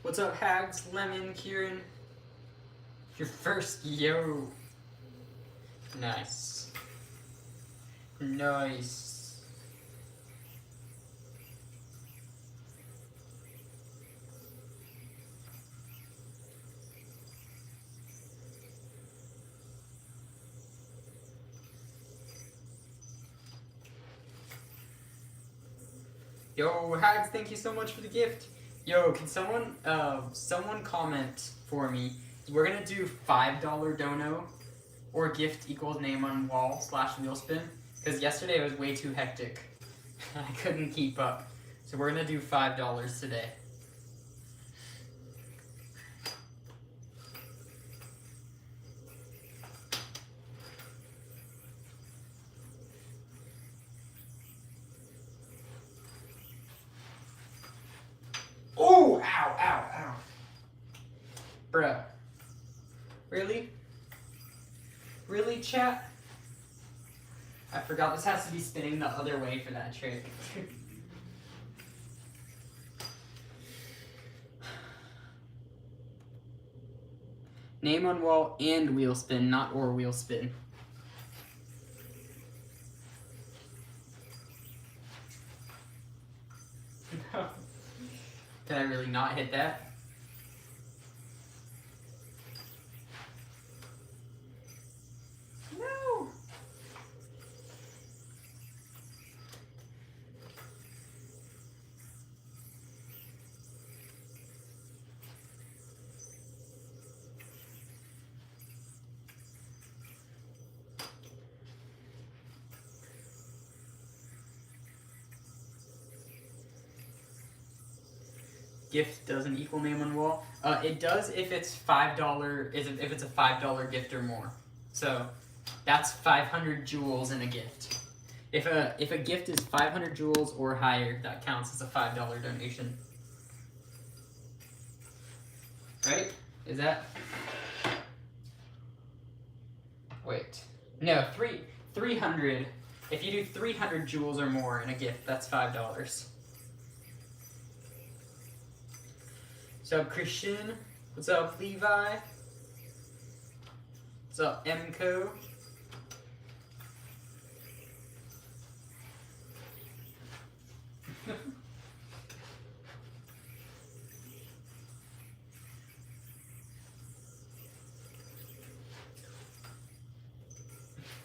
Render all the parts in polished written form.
What's up, Hags, Lemon, Kieran? Your first yo. Nice. Nice. Yo, Hags, thank you so much for the gift. Yo, can someone comment for me? We're gonna do $5 dono or gift equals name on wall / wheel spin. Because yesterday it was way too hectic. I couldn't keep up. So we're gonna do $5 today. Oh, ow, ow, ow. Bruh. Really? Really, chat? I forgot this has to be spinning the other way for that trick. Name on wall and wheel spin, not or wheel spin. Can I really not hit that? No! Gift doesn't equal name on wall. It does if it's $5. If it's a $5 gift or more. So that's 500 jewels in a gift. If a gift is 500 jewels or higher, that counts as a $5 donation. Right? Is that? Wait. No, 300. If you do 300 jewels or more in a gift, that's $5. What's up, Christian? What's up, Levi? What's up, Mco?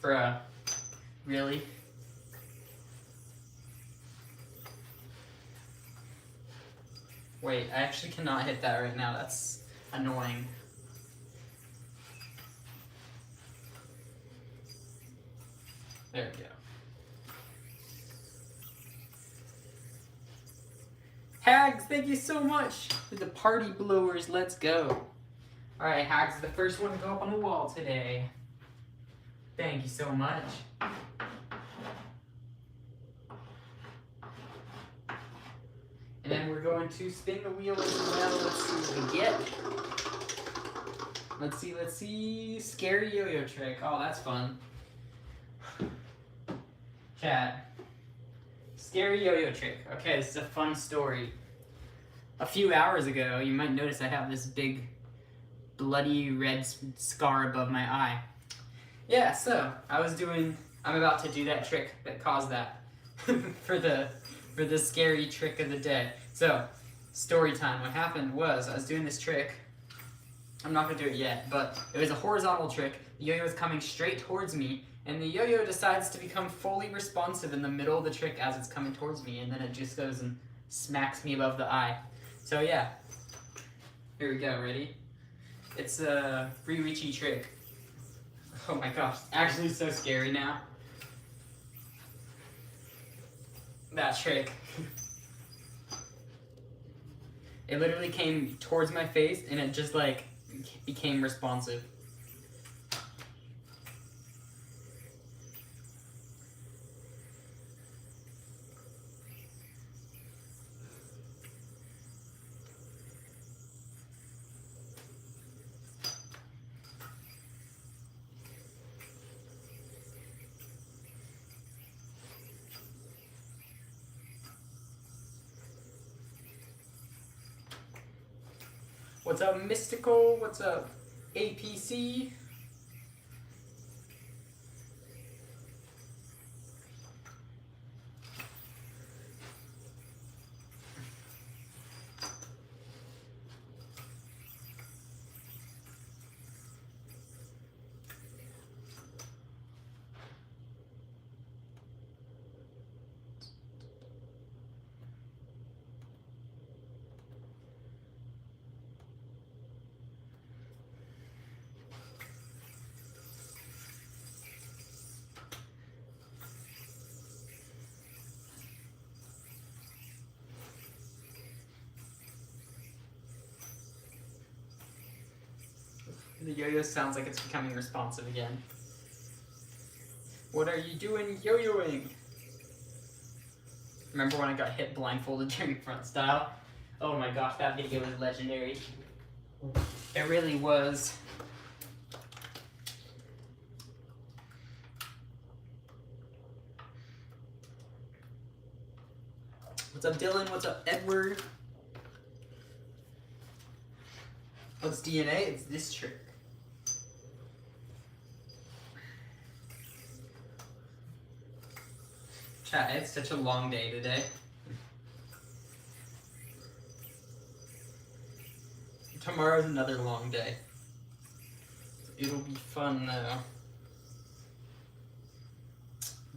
Bruh. Really? Wait, I actually cannot hit that right now. That's annoying. There we go. Hags, thank you so much for the party blowers. Let's go. All right, Hags is the first one to go up on the wall today. Thank you so much. And then we're going to spin the wheel as well. Let's see what we get. Let's see. Scary yo-yo trick. Oh, that's fun. Chat. Scary yo-yo trick. Okay, this is a fun story. A few hours ago, you might notice I have this big bloody red scar above my eye. Yeah, so I'm about to do that trick that caused that for the scary trick of the day. So, story time. What happened was I was doing this trick. I'm not gonna do it yet, but it was a horizontal trick. The yo-yo was coming straight towards me, and the yo-yo decides to become fully responsive in the middle of the trick as it's coming towards me, and then it just goes and smacks me above the eye. So yeah, here we go. Ready? It's a free reachy trick. Oh my gosh, actually so scary now. That trick. It literally came towards my face and it just like became responsive. What's up, Mystical? What's up, APC? The yo-yo sounds like it's becoming responsive again. What are you doing yo-yoing? Remember when I got hit blindfolded during front style? Oh my gosh, that video was legendary. It really was. What's up, Dylan? What's up, Edward? What's DNA? It's this trick. Chat, it's such a long day today. Tomorrow's another long day. It'll be fun though.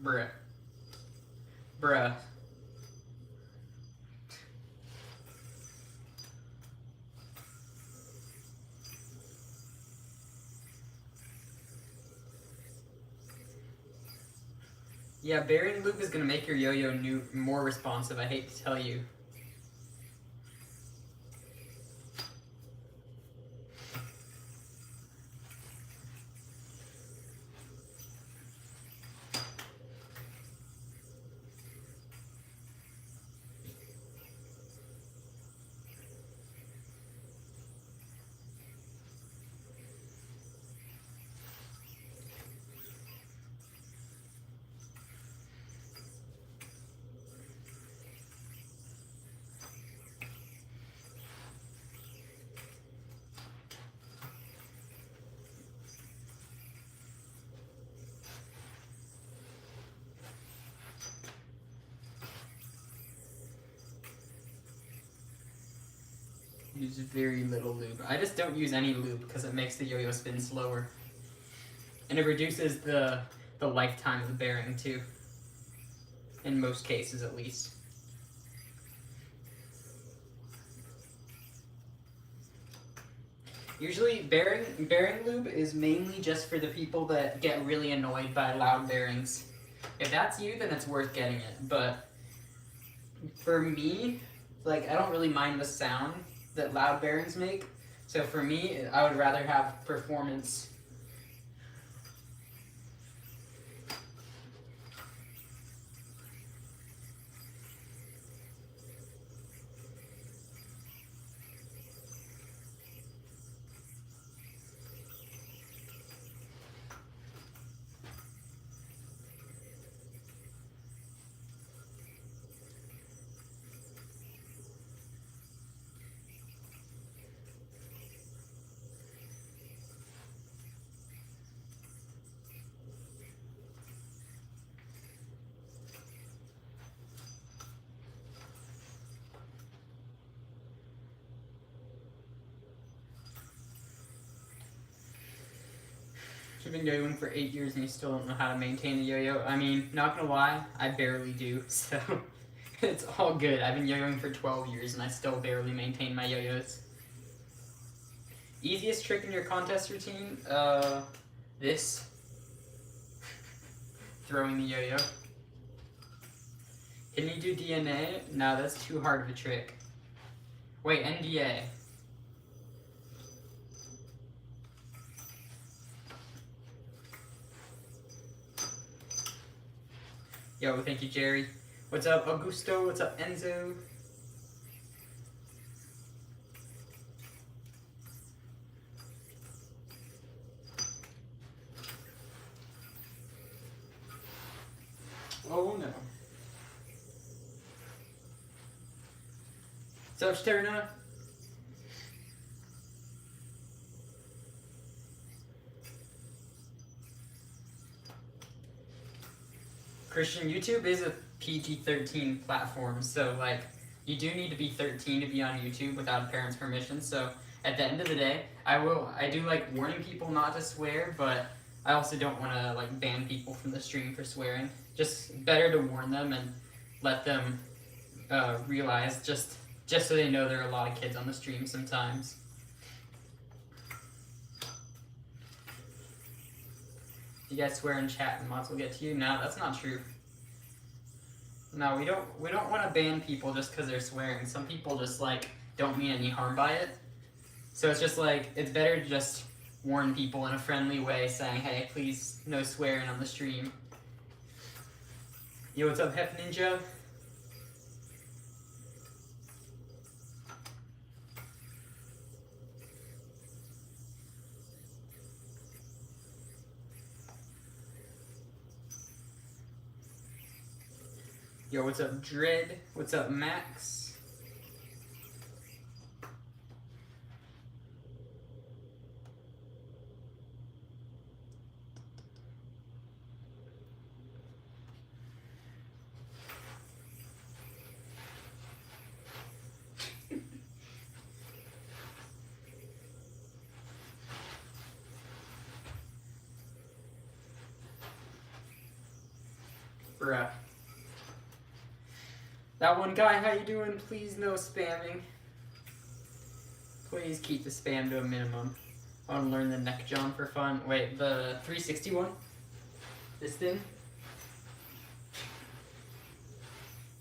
Bruh. Bruh. Yeah, bearing loop is gonna make your yo-yo more responsive, I hate to tell you. Use very little lube. I just don't use any lube because it makes the yo-yo spin slower. And it reduces the lifetime of the bearing too. In most cases at least. Usually bearing lube is mainly just for the people that get really annoyed by loud bearings. If that's you, then it's worth getting it. But for me, like, I don't really mind the sound that loud bearings make. So for me, I would rather have performance. You've been yo-yoing for 8 years and you still don't know how to maintain a yo-yo. I mean, not gonna lie, I barely do, so it's all good. I've been yo-yoing for 12 years and I still barely maintain my yo-yos. Easiest trick in your contest routine? This. Throwing the yo-yo. Can you do DNA? No, that's too hard of a trick. Wait, NDA. Yo, thank you, Jerry. What's up, Augusto? What's up, Enzo? Oh no. What's up, Sterna? Christian, YouTube is a PG-13 platform, so like you do need to be 13 to be on YouTube without a parent's permission. So at the end of the day, I do like warning people not to swear, but I also don't want to like ban people from the stream for swearing. Just better to warn them and let them realize just so they know there are a lot of kids on the stream sometimes. You guys swear in chat and mods will get to you? No, that's not true. No, we don't want to ban people just because they're swearing. Some people just like don't mean any harm by it. So it's just like it's better to just warn people in a friendly way, saying, "Hey, please no swearing on the stream." Yo, what's up, Hef Ninja? Yo, what's up, Dread? What's up, Max? Bruh. That one guy, how you doing? Please no spamming. Please keep the spam to a minimum. I want to learn the neck John for fun. Wait, the 360 one? This thing?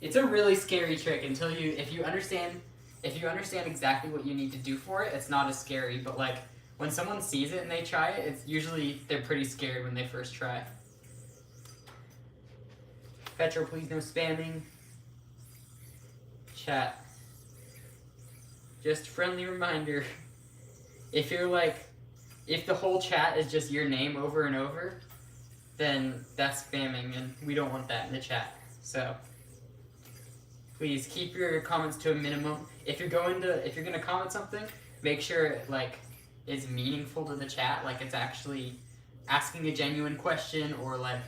It's a really scary trick until if you understand exactly what you need to do for it, it's not as scary. But like when someone sees it and they try it, it's usually they're pretty scared when they first try. Petro, please no spamming. Chat. Just friendly reminder. If the whole chat is just your name over and over, then that's spamming and we don't want that in the chat. So please keep your comments to a minimum. If you're gonna comment something, make sure it like is meaningful to the chat, like it's actually asking a genuine question or like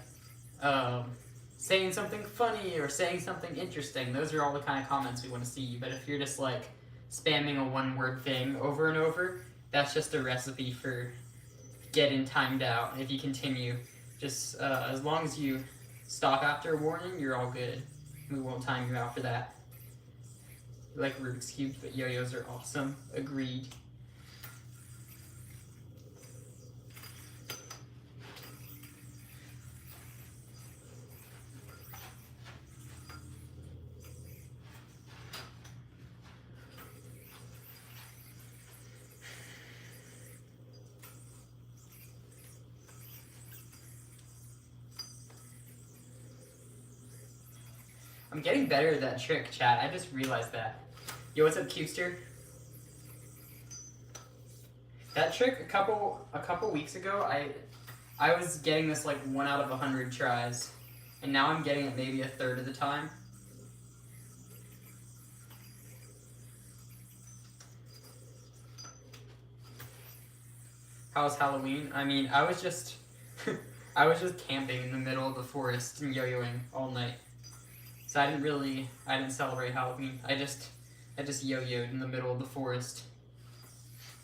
saying something funny or saying something interesting. Those are all the kind of comments we want to see. But if you're just like spamming a one-word thing over and over, that's just a recipe for getting timed out. If you continue, just as long as you stop after a warning, you're all good. We won't time you out for that. You like Rubik's Cubes, but yo-yos are awesome. Agreed. I'm getting better at that trick, chat. I just realized that. Yo, what's up, Cubester? That trick a couple weeks ago, I was getting this like 1 out of 100 tries, and now I'm getting it maybe a third of the time. How's Halloween? I mean, I was just I was just camping in the middle of the forest and yo-yoing all night. So I didn't celebrate Halloween. I just yo-yoed in the middle of the forest.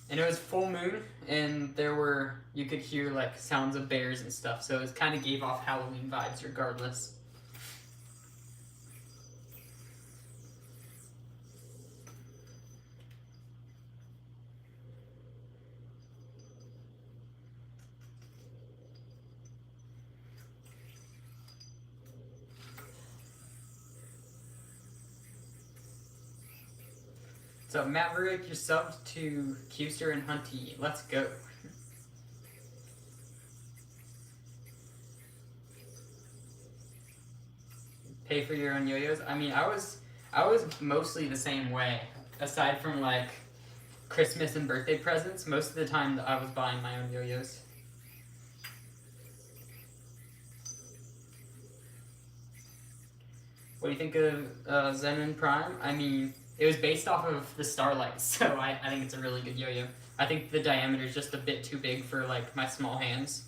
And it was full moon, and you could hear like sounds of bears and stuff, so it kind of gave off Halloween vibes regardless. So Maverick, you're subbed to Cubester and Hunty. Let's go. Pay for your own yo-yos? I mean, I was mostly the same way. Aside from like Christmas and birthday presents, most of the time I was buying my own yo-yos. What do you think of Zen Prime? I mean, it was based off of the Starlight, so I think it's a really good yo-yo. I think the diameter is just a bit too big for like my small hands.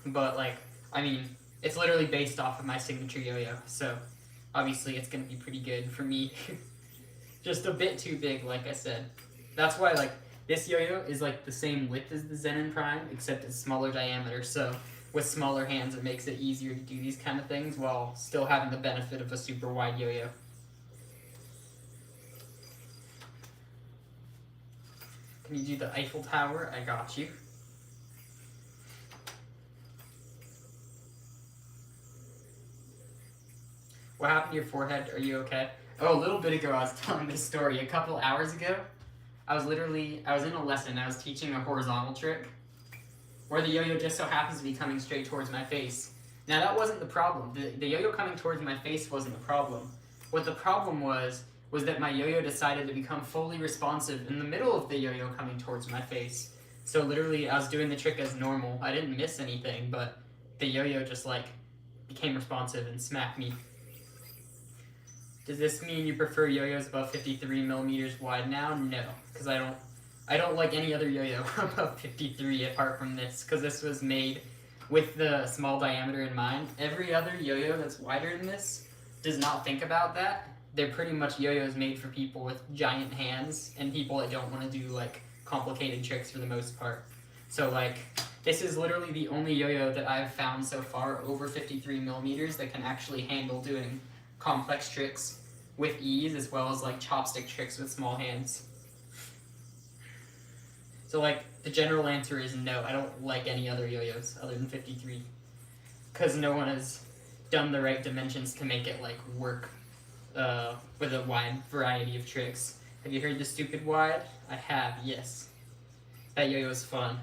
But like, I mean, It's literally based off of my signature yo-yo, so obviously it's gonna be pretty good for me. Just a bit too big, like I said. That's why, like, this yo-yo is like the same width as the Zenon Prime, except it's smaller diameter, so with smaller hands it makes it easier to do these kind of things while still having the benefit of a super wide yo-yo. Can you do the Eiffel Tower? I got you. What happened to your forehead? Are you okay? Oh, a little bit ago I was telling this story. A couple hours ago, I was in a lesson. I was teaching a horizontal trick where the yo-yo just so happens to be coming straight towards my face. Now that wasn't the problem. The yo-yo coming towards my face wasn't the problem. What the problem was that my yo-yo decided to become fully responsive in the middle of the yo-yo coming towards my face. So literally I was doing the trick as normal. I didn't miss anything, but the yo-yo just like became responsive and smacked me. Does this mean you prefer yo-yos above 53 millimeters wide now? No, because I don't like any other yo-yo above 53 apart from this, because this was made with the small diameter in mind. Every other yo-yo that's wider than this does not think about that. They're pretty much yo-yos made for people with giant hands and people that don't want to do like complicated tricks for the most part. So like, this is literally the only yo-yo that I've found so far over 53 millimeters that can actually handle doing complex tricks with ease, as well as like chopstick tricks with small hands. So like, the general answer is no, I don't like any other yo-yos other than 53, because no one has done the right dimensions to make it like work with a wide variety of tricks. Have you heard the stupid wide? I have, yes. That yo-yo is fun.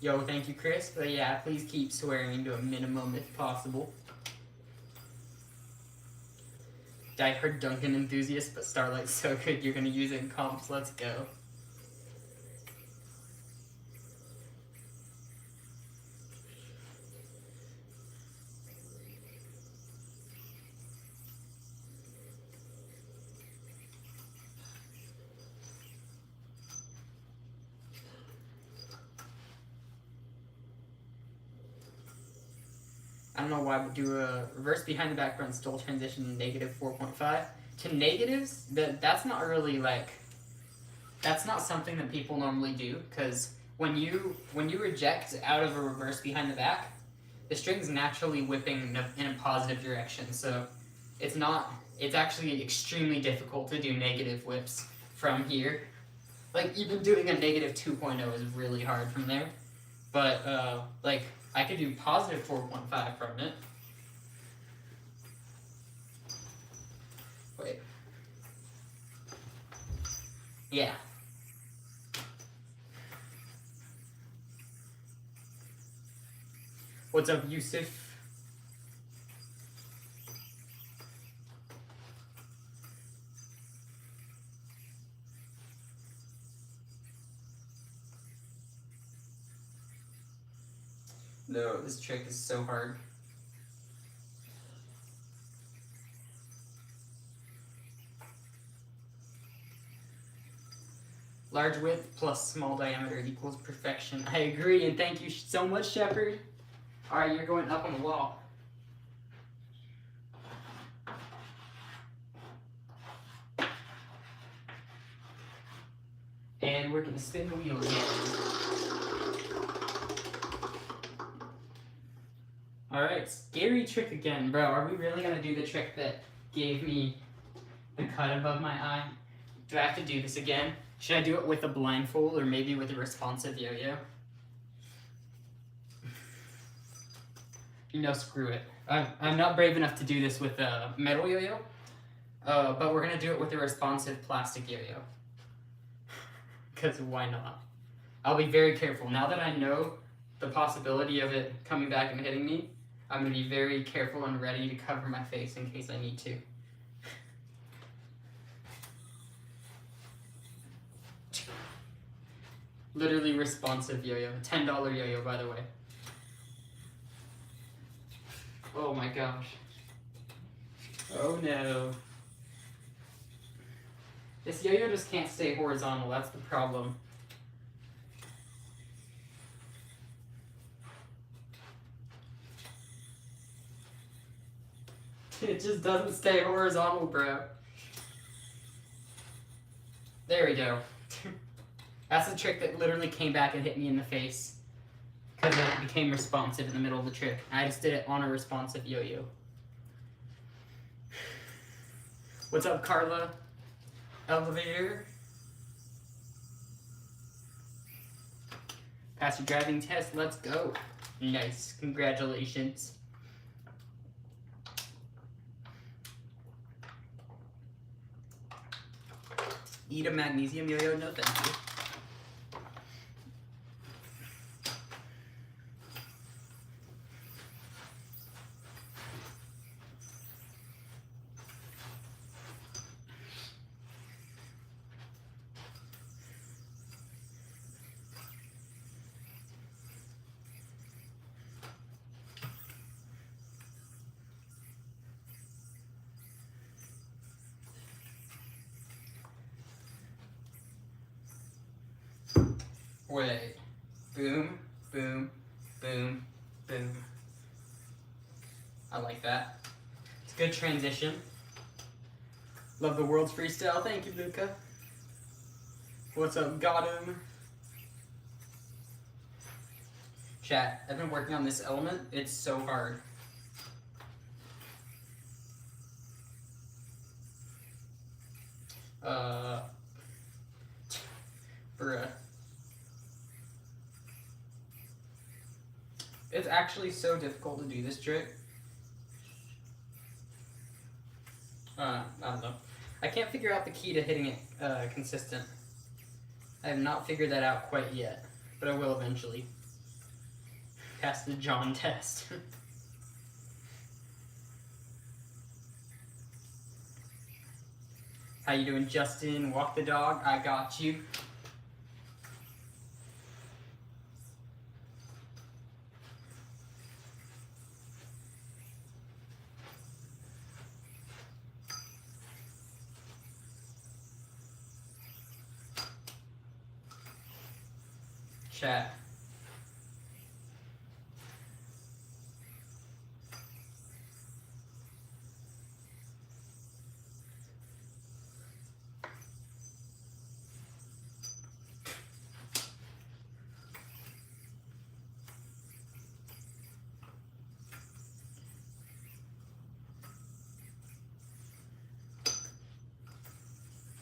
Yo, thank you, Chris. But yeah, please keep swearing to a minimum if possible. Die-hard Duncan enthusiast, but Starlight's so good you're gonna use it in comps. Let's go. I don't know why, but do a reverse behind the back front still transition to negative 4.5. To negatives, that's not really like, that's not something that people normally do, because when you reject out of a reverse behind the back, the string's naturally whipping in a positive direction, so it's actually extremely difficult to do negative whips from here. Like, even doing a negative 2.0 is really hard from there, but like, I could do positive 4.5 from it. Wait. Yeah. What's up, Yusuf? No, this trick is so hard. Large width plus small diameter equals perfection. I agree, and thank you so much, Shepard. Alright, you're going up on the wall. And we're gonna spin the wheel again. Alright, scary trick again. Bro, are we really gonna do the trick that gave me the cut above my eye? Do I have to do this again? Should I do it with a blindfold or maybe with a responsive yo-yo? You know, screw it. I'm not brave enough to do this with a metal yo-yo, but we're gonna do it with a responsive plastic yo-yo. Because why not? I'll be very careful. Now that I know the possibility of it coming back and hitting me, I'm going to be very careful and ready to cover my face in case I need to. Literally responsive yo-yo. $10 yo-yo, by the way. Oh my gosh. Oh no. This yo-yo just can't stay horizontal, that's the problem. It just doesn't stay horizontal, bro. There we go. That's the trick that literally came back and hit me in the face. Because it became responsive in the middle of the trick. I just did it on a responsive yo-yo. What's up, Carla? Elevator. Pass your driving test, let's go. Nice, congratulations. Eat a magnesium yo-yo? No, thank you. Wait. Boom, boom, boom, boom. I like that. It's a good transition. Love the world's freestyle. Thank you, Luca. What's up, got him? Chat, I've been working on this element. It's so hard. Bruh. It's actually so difficult to do this trick. I don't know. I can't figure out the key to hitting it consistent. I have not figured that out quite yet, but I will eventually. Pass the John test. How you doing, Justin? Walk the dog. I got you. Chat.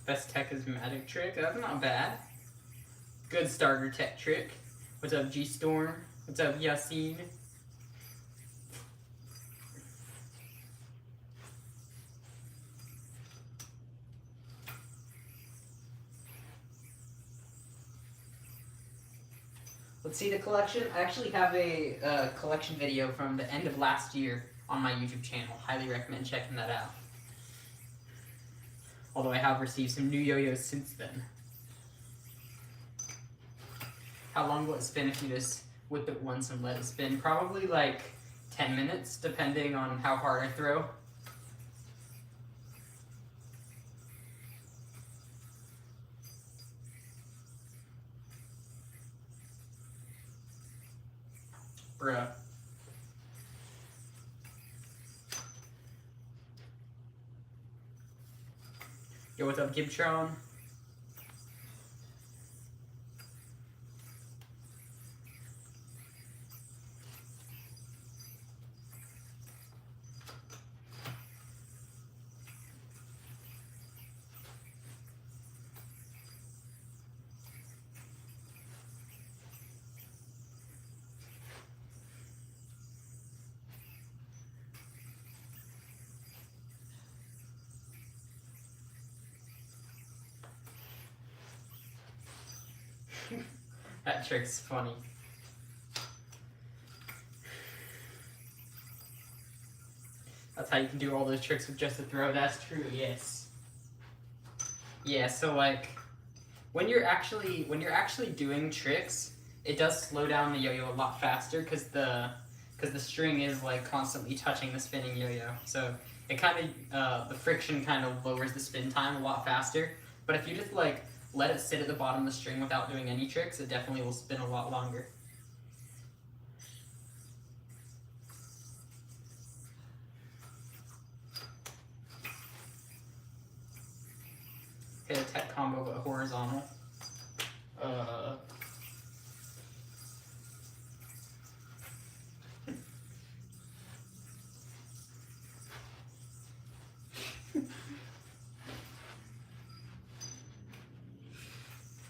Best tech is magic trick. That's not bad. Good starter tech trick. What's up, G Storm? What's up, Yassine? Let's see the collection. I actually have a collection video from the end of last year on my YouTube channel. Highly recommend checking that out. Although I have received some new yo-yos since then. How long will it spin if you just whip it once and let it spin? Probably like 10 minutes, depending on how hard I throw. Bruh. Yo, what's up, Gibtron? That trick's funny. That's how you can do all those tricks with just a throw. That's true, yes. Yeah, so like when you're actually doing tricks, it does slow down the yo-yo a lot faster because the string is like constantly touching the spinning yo-yo. So it kind of the friction kind of lowers the spin time a lot faster. But if you just like let it sit at the bottom of the string without doing any tricks, it definitely will spin a lot longer. Okay, the tech combo but horizontal.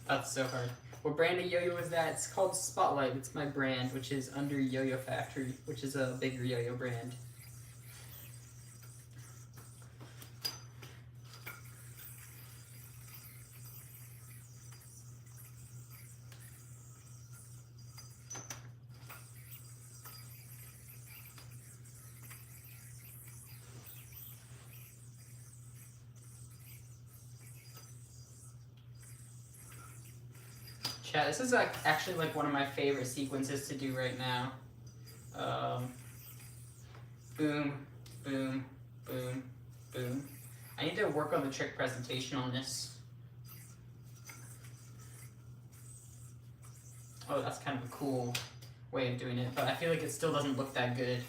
That's so hard. What brand of yo-yo is that? It's called Spotlight. It's my brand, which is under Yo-Yo Factory, which is a bigger yo-yo brand. Chat, this is actually like one of my favorite sequences to do right now. Boom, boom, boom, boom. I need to work on the trick presentation on this. Oh, that's kind of a cool way of doing it, but I feel like it still doesn't look that good.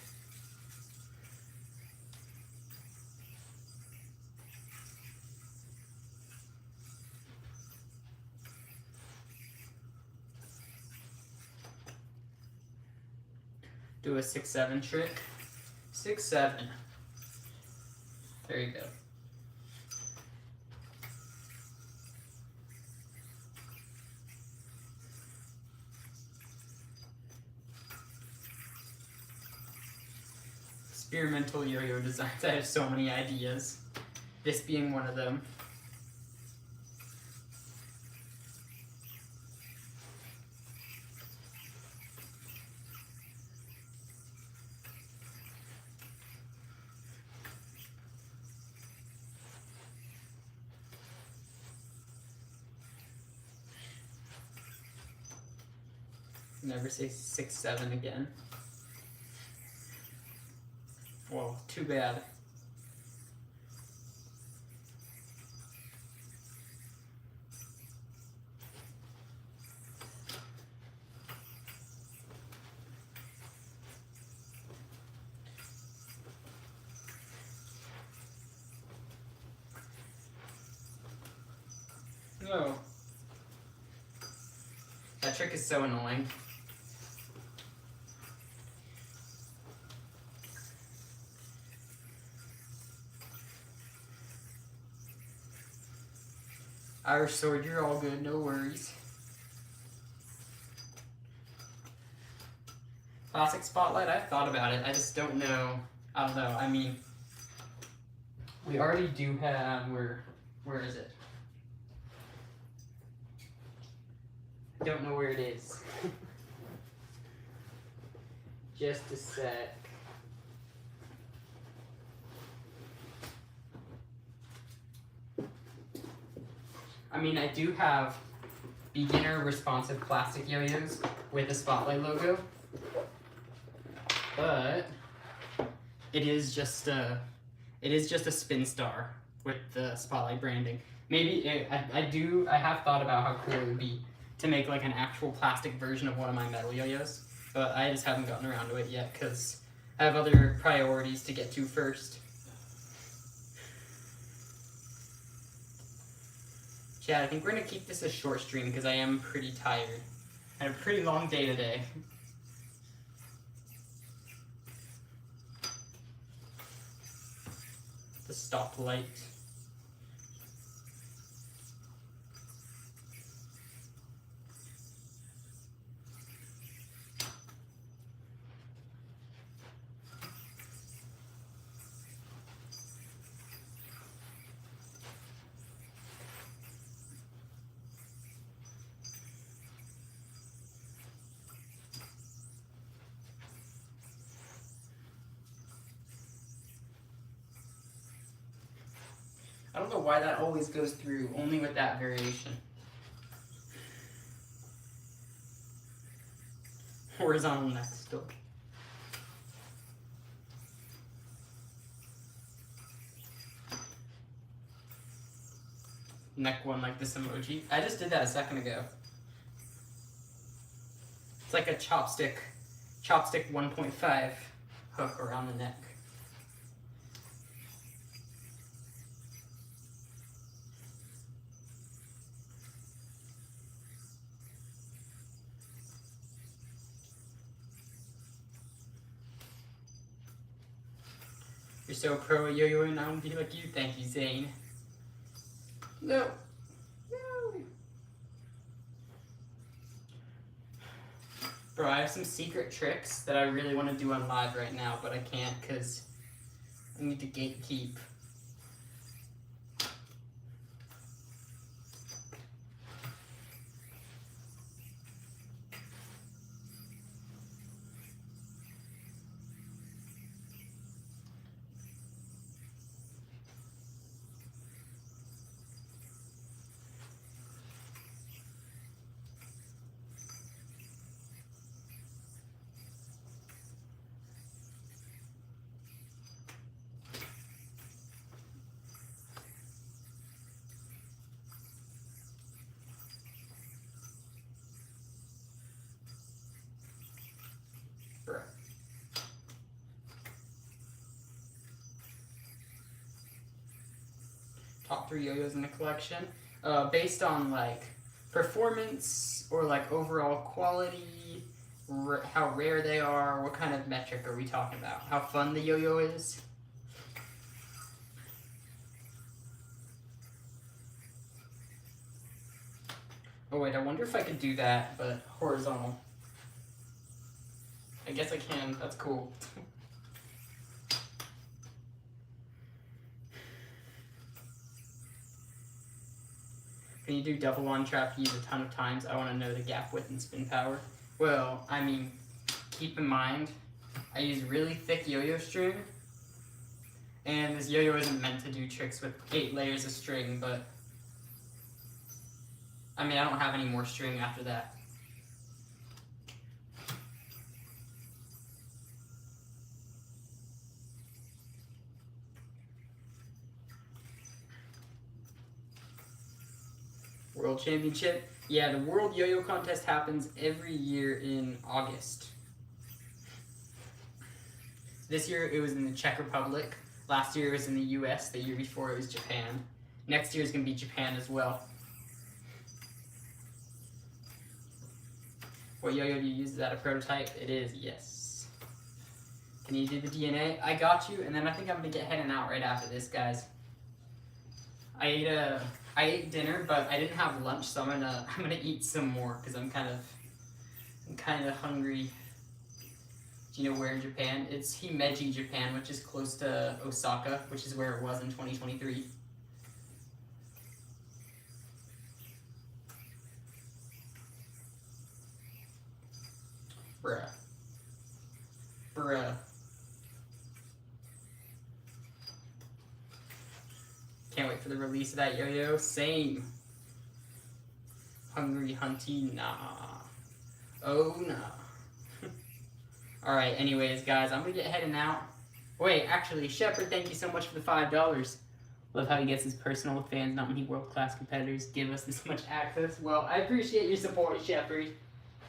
Do a 6-7 trick. 6-7. There you go. Experimental yo-yo designs. I have so many ideas. This being one of them. Never say 6-7 again. Well, too bad. No. That trick is so annoying. Irish sword, you're all good, no worries. Classic Spotlight, I've thought about it, I just don't know. I don't know, I mean, we already do have, where is it? I don't know where it is. Just a sec. I mean, I do have beginner responsive plastic yo-yos with a Spotlight logo, but it is just a spin star with the Spotlight branding. Maybe I have thought about how cool it would be to make like an actual plastic version of one of my metal yo-yos, but I just haven't gotten around to it yet because I have other priorities to get to first. Chad, I think we're gonna keep this a short stream because I am pretty tired. I had a pretty long day today. The stoplight. I don't know why that always goes through, only with that variation. Horizontal neck still. Neck one like this emoji. I just did that a second ago. It's like a chopstick 1.5 hook around the neck. You're so pro at yo-yo and I want to be like you. Thank you, Zane. No. No. Bro, I have some secret tricks that I really want to do on live right now, but I can't because I need to gatekeep. Bruh. Top 3 yo-yos in the collection. Based on like performance or like overall quality, how rare they are, what kind of metric are we talking about? How fun the yo-yo is? Oh wait, I wonder if I could do that, but horizontal. I guess I can, that's cool. Can you do double on trapeze a ton of times? I want to know the gap width and spin power. Well, I mean, keep in mind, I use really thick yo-yo string, and this yo-yo isn't meant to do tricks with 8 layers of string, but I mean, I don't have any more string after that. World Championship? Yeah, the World Yo-Yo Contest happens every year in August. This year it was in the Czech Republic. Last year it was in the US. The year before it was Japan. Next year is going to be Japan as well. What yo-yo do you use? Is that a prototype? It is, yes. Can you do the DNA? I got you, and then I think I'm going to get heading out right after this, guys. I ate dinner, but I didn't have lunch, so I'm gonna eat some more because I'm kind of hungry. Do you know where in Japan? It's Himeji, Japan, which is close to Osaka, which is where it was in 2023. Bruh. Bruh. Can't wait for the release of that yo-yo. Same. Hungry hunty, nah. Oh, nah. Alright, anyways, guys, I'm gonna get heading out. Wait, actually, Shepard, thank you so much for the $5. Love how he gets his personal with fans. Not many world-class competitors give us this much access. Well, I appreciate your support, Shepard.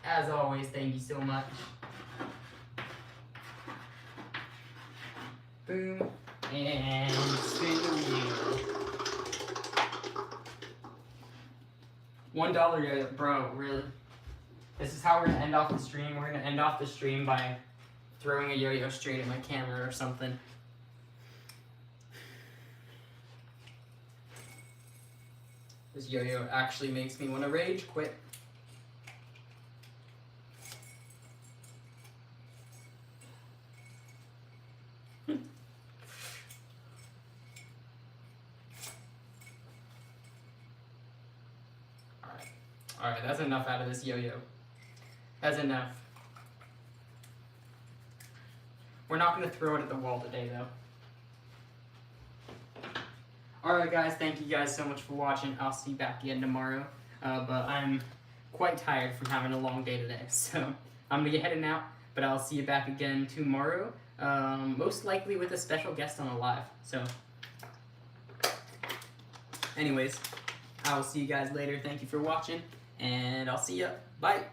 As always, thank you so much. Boom. And spin the wheel. $1 yo-yo, bro, really? This is how we're gonna end off the stream. We're gonna end off the stream by throwing a yo-yo straight at my camera or something. This yo-yo actually makes me want to rage quit. Alright, that's enough out of this yo-yo. That's enough. We're not going to throw it at the wall today, though. Alright, guys, thank you guys so much for watching. I'll see you back again tomorrow. But I'm quite tired from having a long day today, so I'm going to get heading out. But I'll see you back again tomorrow, most likely with a special guest on a live. So, anyways, I will see you guys later. Thank you for watching. And I'll see ya. Bye.